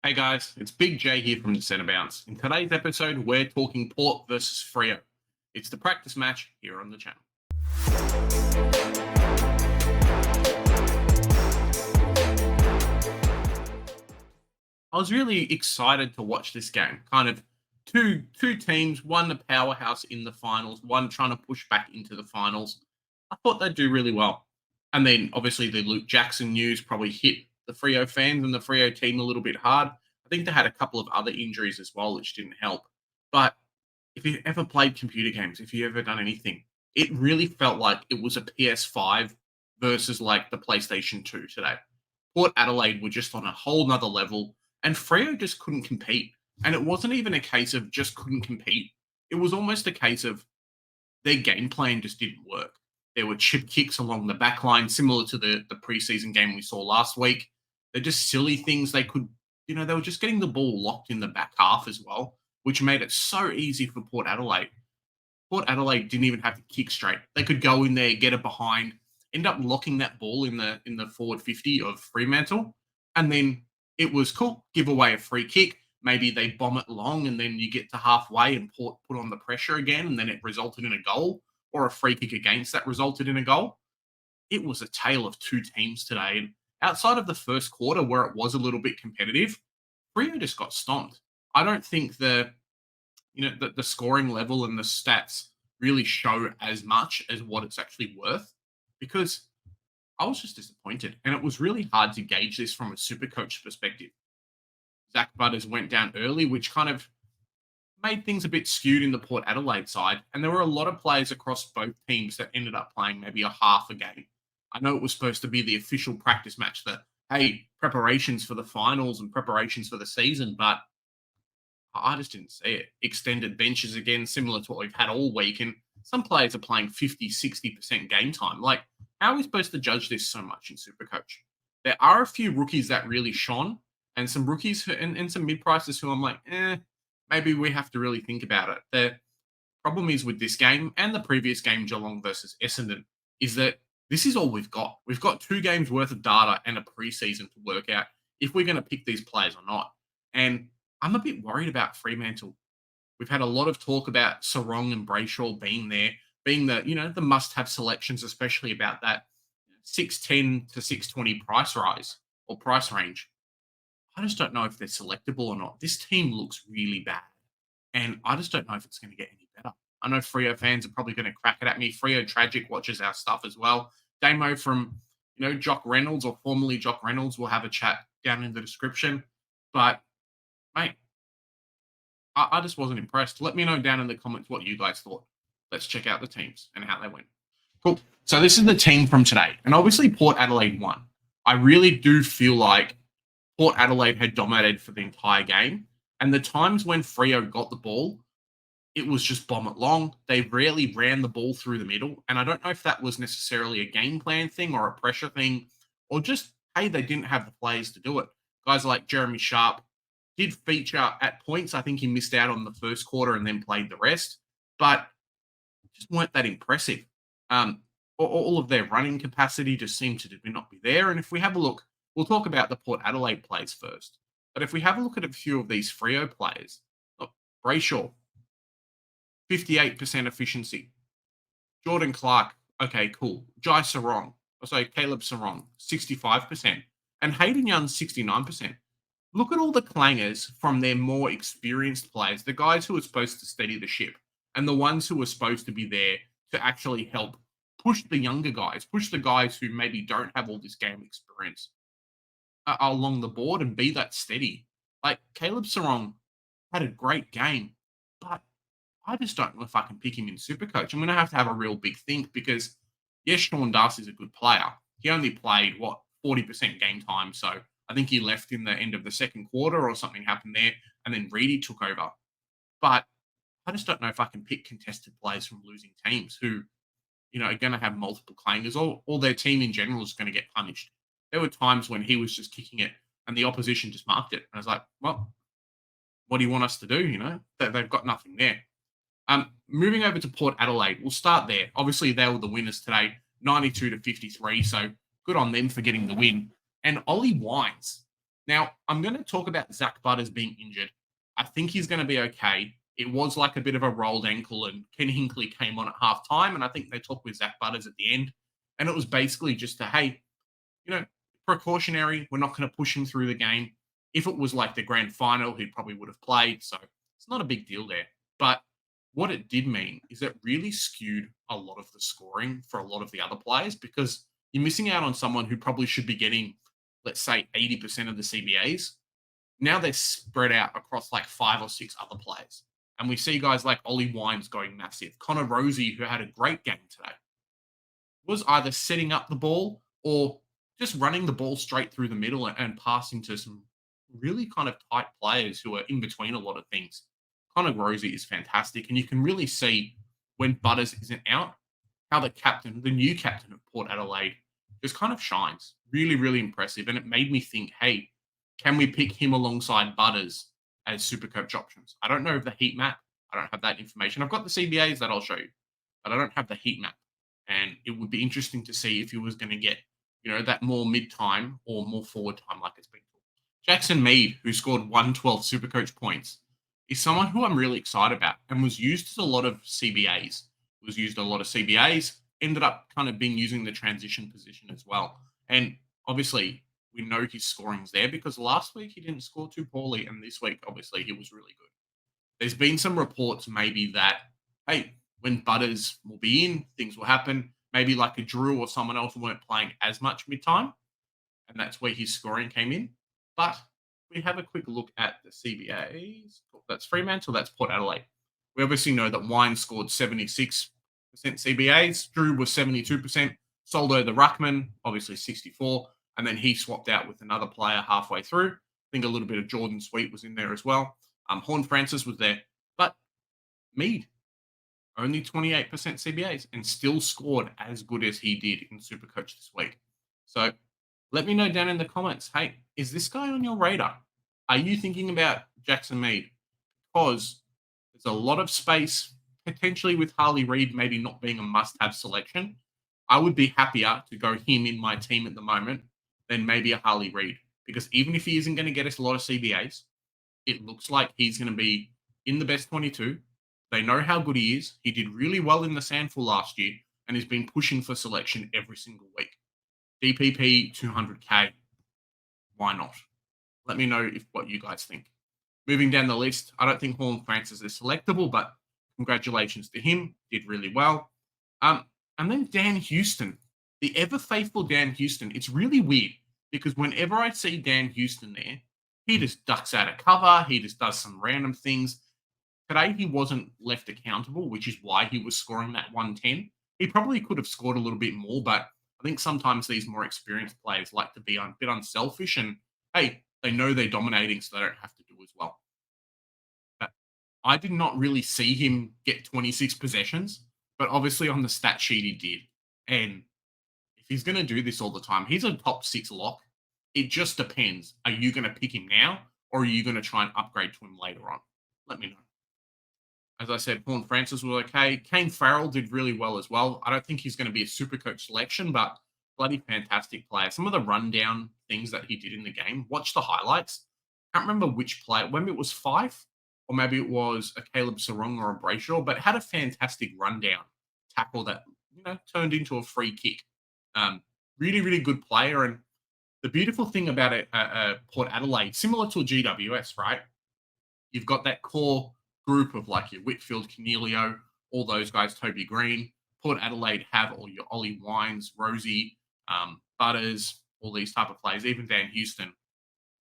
Hey guys, it's Big J here from the Centre Bounce. In today's episode, we're talking Port versus Freo. It's the practice match here on the channel. I was really excited to watch this game. Kind of two teams, one the powerhouse in the finals, one trying to push back into the finals. I thought they'd do really well. And then obviously the Luke Jackson news probably hit the Freo fans and the Freo team a little bit hard. I think they had a couple of other injuries as well, which didn't help. But if you've ever played computer games, if you've ever done anything, it really felt like it was a PS5 versus like the PlayStation 2 today. Port Adelaide were just on a whole nother level, and Freo just couldn't compete. And it wasn't even a case of just couldn't compete. It was almost a case of their game plan just didn't work. There were chip kicks along the back line, similar to the preseason game we saw last week. They're just silly things they could, they were just getting the ball locked in the back half as well, which made it so easy for Port Adelaide. Port Adelaide didn't even have to kick straight. They could go in there, get it behind, end up locking that ball in the forward 50 of Fremantle, and then it was cool. Give away a free kick. Maybe they bomb it long, and then you get to halfway and Port put on the pressure again, and then it resulted in a goal, or a free kick against that resulted in a goal. It was a tale of two teams today. And outside of the first quarter, where it was a little bit competitive, Freo just got stomped. I don't think the scoring level and the stats really show as much as what it's actually worth, because I was just disappointed. And it was really hard to gauge this from a super coach perspective. Zach Butters went down early, which kind of made things a bit skewed in the Port Adelaide side. And there were a lot of players across both teams that ended up playing maybe a half a game. I know it was supposed to be the official practice match, that, hey, preparations for the finals and preparations for the season, but I just didn't see it. Extended benches again, similar to what we've had all week. And some players are playing 50, 60% game time. Like, how are we supposed to judge this so much in Supercoach? There are a few rookies that really shone, and some rookies and some mid-prices who I'm like, maybe we have to really think about it. The problem is with this game and the previous game, Geelong versus Essendon, is that this is all we've got. We've got 2 games worth of data and a preseason to work out if we're going to pick these players or not. And I'm a bit worried about Fremantle. We've had a lot of talk about Sarong and Brayshaw being there, being the must-have selections, especially about that 610 to 620 price rise or price range. I just don't know if they're selectable or not. This team looks really bad, and I just don't know if it's going to get any better. I know Freo fans are probably going to crack it at me. Freo Tragic watches our stuff as well. Damo from, Jock Reynolds, or formerly Jock Reynolds, will have a chat down in the description. But, mate, I just wasn't impressed. Let me know down in the comments what you guys thought. Let's check out the teams and how they went. Cool. So this is the team from today. And obviously Port Adelaide won. I really do feel like Port Adelaide had dominated for the entire game. And the times when Freo got the ball, it was just bomb it long. They rarely ran the ball through the middle. And I don't know if that was necessarily a game plan thing or a pressure thing, or just, hey, they didn't have the players to do it. Guys like Jeremy Sharp did feature at points. I think he missed out on the first quarter and then played the rest, but just weren't that impressive. All of their running capacity just seemed to not be there. And if we have a look, we'll talk about the Port Adelaide plays first. But if we have a look at a few of these Freo players, look, Brayshaw, 58% efficiency. Jordan Clark, okay, cool. Caleb Sarong, 65%. And Hayden Young, 69%. Look at all the clangers from their more experienced players, the guys who are supposed to steady the ship, and the ones who are supposed to be there to actually help push the younger guys, push the guys who maybe don't have all this game experience along the board and be that steady. Like, Caleb Sarong had a great game, but I just don't know if I can pick him in Supercoach. I'm going to have a real big think, because, yes, Sean Darcy's a good player. He only played, 40% game time, so I think he left in the end of the second quarter or something happened there, and then Reedy took over. But I just don't know if I can pick contested players from losing teams who, are going to have multiple clangers, or their team in general is going to get punished. There were times when he was just kicking it and the opposition just marked it. And I was like, well, what do you want us to do? They've got nothing there. Moving over to Port Adelaide, we'll start there. Obviously, they were the winners today, 92 to 53. So good on them for getting the win. And Ollie Wines, Now, I'm going to talk about Zach Butters being injured. I think he's going to be okay. It was like a bit of a rolled ankle, and Ken Hinkley came on at half time, and I think they talked with Zach Butters at the end. And it was basically just a, hey, precautionary. We're not going to push him through the game. If it was like the grand final, he probably would have played. So it's not a big deal there. But what it did mean is it really skewed a lot of the scoring for a lot of the other players because you're missing out on someone who probably should be getting, let's say, 80% of the CBAs. Now they're spread out across like 5 or 6 other players. And we see guys like Ollie Wines going massive. Connor Rosie, who had a great game today, was either setting up the ball or just running the ball straight through the middle and passing to some really kind of tight players who are in between a lot of things. Connor Rosie is fantastic, and you can really see when Butters isn't out how the captain, the new captain of Port Adelaide, just kind of shines. Really, really impressive. And it made me think, hey, can we pick him alongside Butters as Supercoach options? I don't know of the heat map. I don't have that information. I've got the CBAs that I'll show you, but I don't have the heat map. And it would be interesting to see if he was going to get, that more mid-time or more forward time like it's been called. Jackson Mead, who scored 112 Supercoach points, is someone who I'm really excited about and was used as a lot of CBAs. Ended up kind of being using the transition position as well. And obviously, we know his scoring's there because last week he didn't score too poorly, and this week, obviously, he was really good. There's been some reports maybe that, hey, when Butters will be in, things will happen. Maybe like a Drew or someone else weren't playing as much mid-time, and that's where his scoring came in. But we have a quick look at the CBAs. That's Fremantle, that's Port Adelaide. We obviously know that Wine scored 76% CBAs, Drew was 72%, Soldo the Ruckman, obviously 64, and then he swapped out with another player halfway through. I think a little bit of Jordan Sweet was in there as well. Horn Francis was there, but Mead, only 28% CBAs and still scored as good as he did in Supercoach this week. So let me know down in the comments, hey, is this guy on your radar? Are you thinking about Jackson Mead? Because there's a lot of space, potentially with Harley Reid maybe not being a must-have selection. I would be happier to go him in my team at the moment than maybe a Harley Reid. Because even if he isn't going to get us a lot of CBAs, it looks like he's going to be in the best 22. They know how good he is. He did really well in the Sandful last year and has been pushing for selection every single week. DPP 200K. Why not? Let me know what you guys think. Moving down the list, I don't think Horn Francis is selectable, but congratulations to him. Did really well. And then Dan Houston, the ever faithful Dan Houston. It's really weird because whenever I see Dan Houston there, he just ducks out of cover. He just does some random things. Today, he wasn't left accountable, which is why he was scoring that 110. He probably could have scored a little bit more, but I think sometimes these more experienced players like to be a bit unselfish and, hey, they know they're dominating, so they don't have to do as well. But I did not really see him get 26 possessions, but obviously on the stat sheet he did. And if he's going to do this all the time, he's a top 6 lock. It just depends. Are you going to pick him now, or are you going to try and upgrade to him later on? Let me know. As I said, Horn Francis was okay. Kane Farrell did really well as well. I don't think he's going to be a Supercoach selection, but bloody fantastic player. Some of the rundown things that he did in the game, watch the highlights. Can't remember which player, maybe it was Fife, or maybe it was a Caleb Sarong or a Brayshaw, but had a fantastic rundown tackle that, turned into a free kick. Really, really good player. And the beautiful thing about Port Adelaide, similar to a GWS, right? You've got that core group of like your Whitfield, Cornelio, all those guys, Toby Green. Port Adelaide have all your Ollie Wines, Rosie, Butters, all these type of players, even Dan Houston.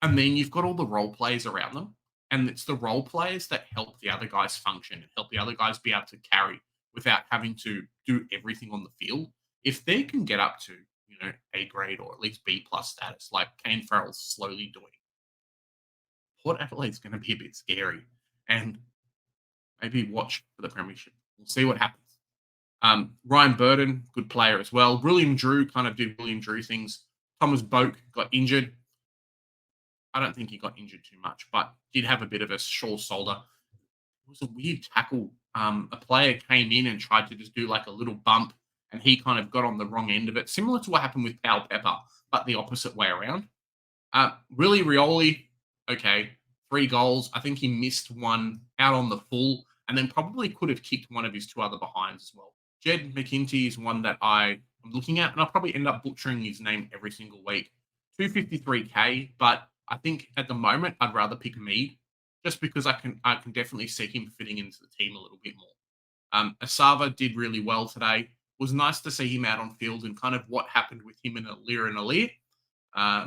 And then you've got all the role players around them. And it's the role players that help the other guys function and help the other guys be able to carry without having to do everything on the field. If they can get up to, A grade or at least B plus status, like Kane Farrell's slowly doing, Port Adelaide's going to be a bit scary. And maybe watch for the premiership. We'll see what happens. Ryan Burton, good player as well. William Drew kind of did William Drew things. Thomas Boak got injured. I don't think he got injured too much, but did have a bit of a short shoulder. It was a weird tackle. A player came in and tried to just do like a little bump, and he kind of got on the wrong end of it, similar to what happened with Pal Pepper, but the opposite way around. Willie Rioli, okay, 3 goals. I think he missed one out on the full, and then probably could have kicked one of his 2 other behinds as well. Jed McIntyre is one that I am looking at, and I'll probably end up butchering his name every single week. 253K, but I think at the moment I'd rather pick Mead just because I can definitely see him fitting into the team a little bit more. Asava did really well today. It was nice to see him out on field and kind of what happened with him and Alir.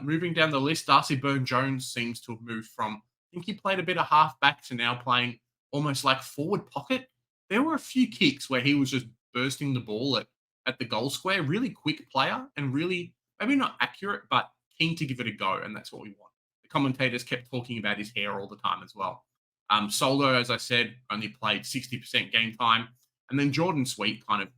Moving down the list, Darcy Byrne-Jones seems to have moved from, I think he played a bit of halfback to now playing almost like forward pocket. There were a few kicks where he was just bursting the ball at the goal square. Really quick player and really, maybe not accurate, but keen to give it a go. And that's what we want. The commentators kept talking about his hair all the time as well. Solo, as I said, only played 60% game time. And then Jordan Sweet kind of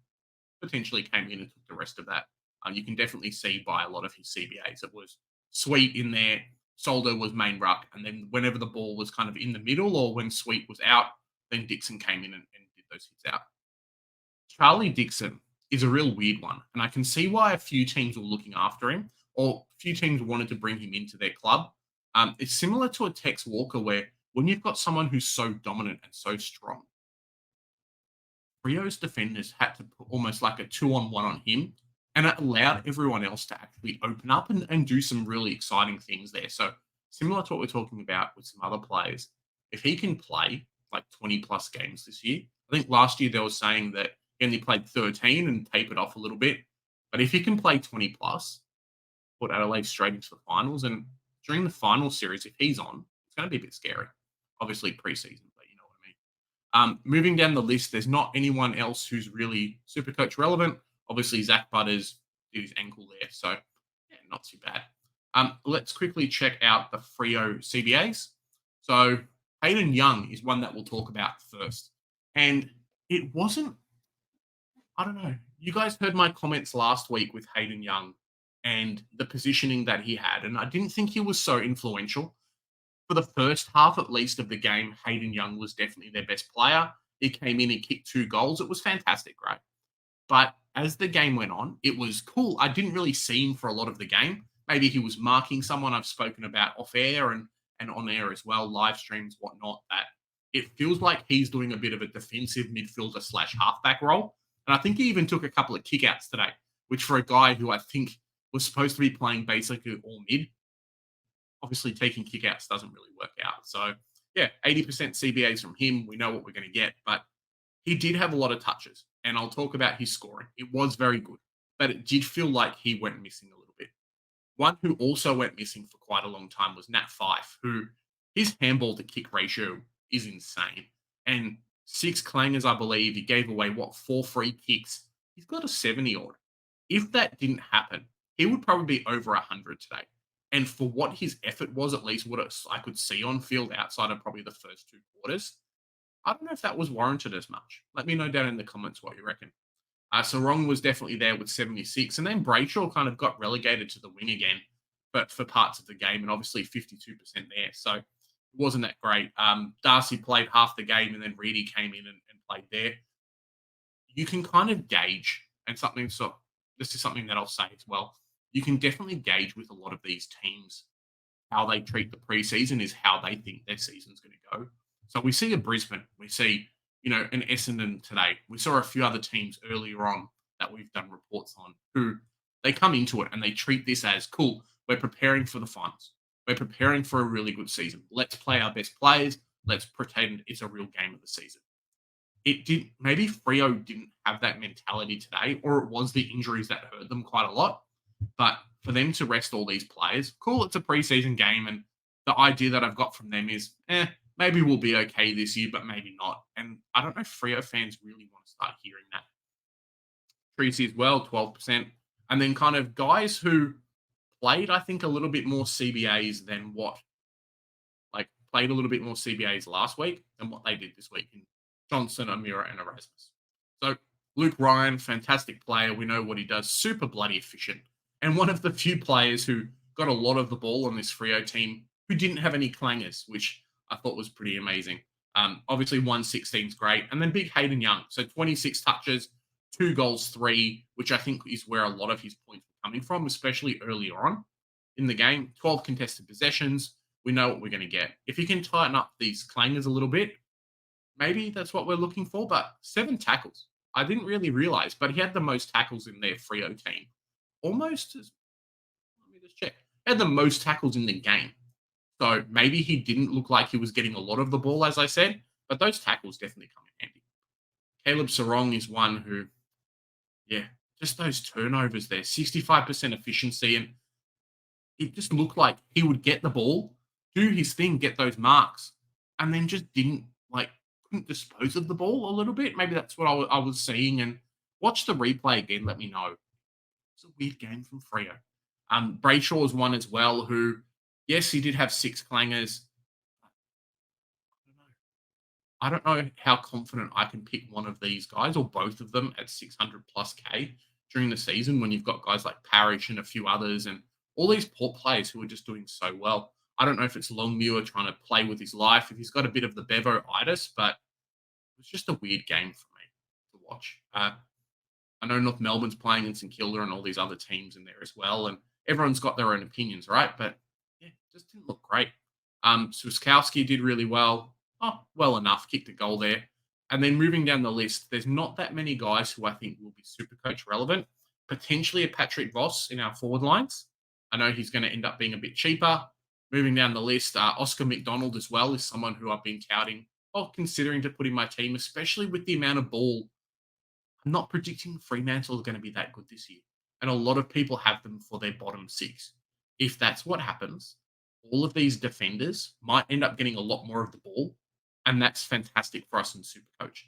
potentially came in and took the rest of that. You can definitely see by a lot of his CBAs, it was Sweet in there, Soldo was main ruck, and then whenever the ball was kind of in the middle or when Sweet was out, then Dixon came in and did those hits out. Charlie Dixon is a real weird one, and I can see why a few teams were looking after him or a few teams wanted to bring him into their club. It's similar to a Tex Walker where when you've got someone who's so dominant and so strong, Rio's defenders had to put almost like a 2-on-1 on him, and it allowed everyone else to actually open up and do some really exciting things there. So, similar to what we're talking about with some other players, if he can play like 20 plus games this year, I think last year they were saying that he only played 13 and tapered off a little bit. But if he can play 20 plus, put Adelaide straight into the finals. And during the final series, if he's on, it's going to be a bit scary. Obviously, preseason, but you know what I mean. Moving down the list, there's not anyone else who's really super coach relevant. Obviously, Zach Butters did his ankle there, so yeah, not too bad. Let's quickly check out the Freo CBAs. So Hayden Young is one that we'll talk about first. And it wasn't, I don't know. You guys heard my comments last week with Hayden Young and the positioning that he had, and I didn't think he was so influential. For the first half, at least, of the game, Hayden Young was definitely their best player. He came in and kicked 2 goals. It was fantastic, right? But as the game went on, it was cool. I didn't really see him for a lot of the game. Maybe he was marking someone I've spoken about off air and on air as well, live streams, whatnot, that it feels like he's doing a bit of a defensive midfielder slash halfback role. And I think he even took a couple of kickouts today, which for a guy who I think was supposed to be playing basically all mid, obviously taking kickouts doesn't really work out. So yeah, 80% CBAs from him. We know what we're going to get, but he did have a lot of touches, and I'll talk about his scoring. It was very good, but it did feel like he went missing a little bit. One who also went missing for quite a long time was Nat Fife, who his handball to kick ratio is insane. And 6 clangers, I believe, he gave away, 4 free kicks. He's got a 70 odd. If that didn't happen, he would probably be over 100 today. And for what his effort was, at least what I could see on field outside of probably the first 2 quarters, I don't know if that was warranted as much. Let me know down in the comments what you reckon. Sarong was definitely there with 76, and then Brayshaw kind of got relegated to the wing again, but for parts of the game, and obviously 52% there. So it wasn't that great. Darcy played half the game, and then Reedy came in and played there. You can kind of gauge, and this is something that I'll say as well. You can definitely gauge with a lot of these teams how they treat the preseason is how they think their season's going to go. So we see a Brisbane, we see, an Essendon today. We saw a few other teams earlier on that we've done reports on who they come into it and they treat this as cool. We're preparing for the finals. We're preparing for a really good season. Let's play our best players. Let's pretend it's a real game of the season. Maybe Freo didn't have that mentality today, or it was the injuries that hurt them quite a lot. But for them to rest all these players, cool, it's a preseason game. And the idea that I've got from them is, maybe we'll be okay this year, but maybe not. And I don't know if Freo fans really want to start hearing that. Treacy as well, 12%. And then kind of guys who played, I think, a little bit more CBAs than played a little bit more CBAs last week than what they did this week in Johnson, Amira, and Erasmus. So Luke Ryan, fantastic player. We know what he does. Super bloody efficient. And one of the few players who got a lot of the ball on this Freo team who didn't have any clangers, which I thought was pretty amazing. Obviously, 116 is great. And then big Hayden Young. So 26 touches, 2 goals, 3, which I think is where a lot of his points were coming from, especially earlier on. in the game, 12 contested possessions. We know what we're going to get. If you can tighten up these clangers a little bit, maybe that's what we're looking for. But 7 tackles. I didn't really realize, but he had the most tackles in their Freo team. Almost as, let me just check. He had the most tackles in the game. So maybe he didn't look like he was getting a lot of the ball, as I said, but those tackles definitely come in handy. Caleb Sarong is one who, yeah, just those turnovers there, 65% efficiency. And it just looked like he would get the ball, do his thing, get those marks, and then just didn't like couldn't dispose of the ball a little bit. Maybe that's what I was seeing. And watch the replay again. Let me know. It's a weird game from Freo. Brayshaw is one as well. Who, yes, he did have 6 clangers. I don't know how confident I can pick one of these guys or both of them at 600 plus K during the season when you've got guys like Parrish and a few others and all these Port players who are just doing so well. I don't know if it's Longmuir trying to play with his life, if he's got a bit of the Bevo-itis, but it was just a weird game for me to watch. I know North Melbourne's playing in St Kilda and all these other teams in there as well, and everyone's got their own opinions, right? But yeah, it just didn't look great. Swiskowski did really well. Oh, well enough, kicked a goal there. And then moving down the list, there's not that many guys who I think will be Supercoach relevant. Potentially a Patrick Voss in our forward lines. I know he's going to end up being a bit cheaper. Moving down the list, Oscar McDonald as well is someone who I've been touting or considering to put in my team, especially with the amount of ball. I'm not predicting Fremantle are going to be that good this year. And a lot of people have them for their bottom 6. If that's what happens, all of these defenders might end up getting a lot more of the ball. And that's fantastic for us in Supercoach.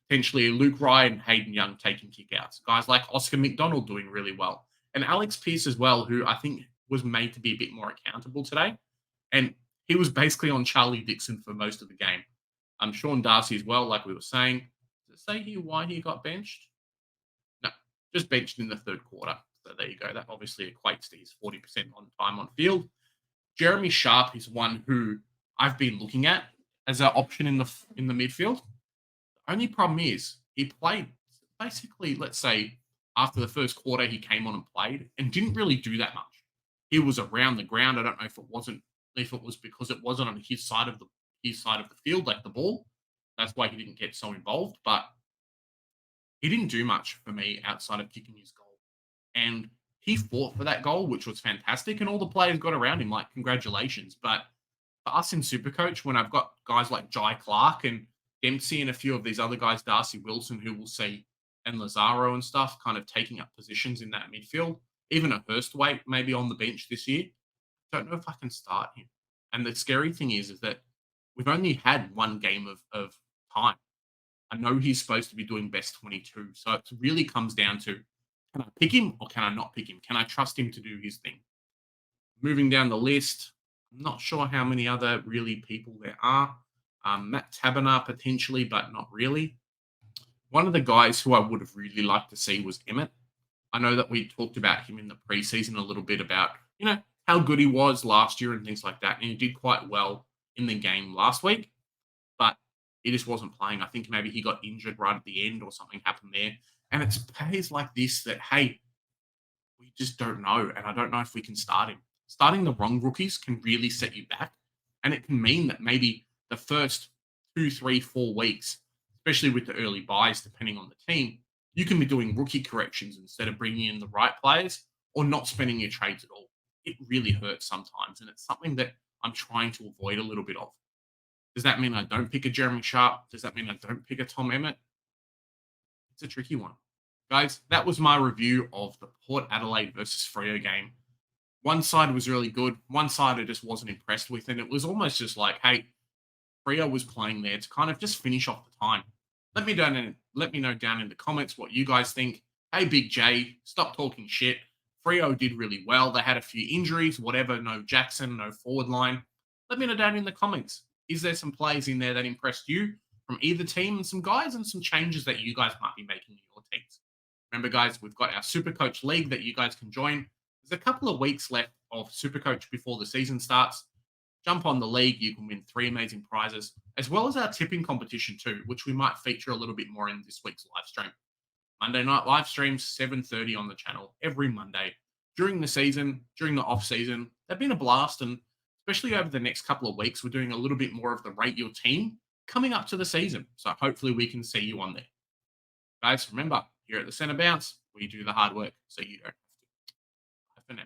Potentially Luke Ryan and Hayden Young taking kickouts. Guys like Oscar McDonald doing really well. And Alex Pearce as well, who I think was made to be a bit more accountable today. And he was basically on Charlie Dixon for most of the game. Sean Darcy as well, like we were saying. Does it say here why he got benched? No, just benched in the third quarter. So there you go. That obviously equates to his 40% on time on field. Jeremy Sharp is one who I've been looking at as an option in the midfield. The only problem is he played basically, let's say, after the first quarter, he came on and played and didn't really do that much. He was around the ground. I don't know if it was because it wasn't on his side of the field, like the ball. That's why he didn't get so involved. But he didn't do much for me outside of kicking his goal. And he fought for that goal, which was fantastic. And all the players got around him like, congratulations. But for us in Supercoach, when I've got guys like Jai Clark and Dempsey and a few of these other guys, Darcy Wilson, who we'll see, and Lazaro and stuff, kind of taking up positions in that midfield, even a Hurstwaite maybe on the bench this year, don't know if I can start him. And the scary thing is that we've only had one game of time. I know he's supposed to be doing best 22. So it really comes down to, can I pick him or can I not pick him? Can I trust him to do his thing? Moving down the list, I'm not sure how many other really people there are. Matt Taberner potentially, but not really. One of the guys who I would have really liked to see was Emmett. I know that we talked about him in the preseason a little bit about, how good he was last year and things like that. And he did quite well in the game last week, but he just wasn't playing. I think maybe he got injured right at the end or something happened there. And it's plays like this that, hey, we just don't know. And I don't know if we can start him. Starting the wrong rookies can really set you back. And it can mean that maybe the first 2, 3, 4 weeks, especially with the early buys, depending on the team, you can be doing rookie corrections instead of bringing in the right players or not spending your trades at all. It really hurts sometimes. And it's something that I'm trying to avoid a little bit of. Does that mean I don't pick a Jeremy Sharp? Does that mean I don't pick a Tom Emmett? It's a tricky one. Guys, that was my review of the Port Adelaide versus Freo game. One side was really good. One side I just wasn't impressed with. And it was almost just like, hey, Freo was playing there to kind of just finish off the time. Let me know down in the comments what you guys think. Hey, Big J, stop talking shit. Freo did really well. They had a few injuries, whatever. No Jackson, no forward line. Let me know down in the comments. Is there some plays in there that impressed you from either team and some guys and some changes that you guys might be making in your teams? Remember, guys, we've got our Supercoach League that you guys can join. There's a couple of weeks left of Supercoach before the season starts. Jump on the league. You can win 3 amazing prizes, as well as our tipping competition too, which we might feature a little bit more in this week's live stream. Monday night live streams, 7:30 on the channel every Monday. during the season, during the off season. They've been a blast, and especially over the next couple of weeks, we're doing a little bit more of the rate your team coming up to the season. So hopefully we can see you on there. Guys, remember, here at the Centre Bounce, we do the hard work so you don't have to. Bye for now.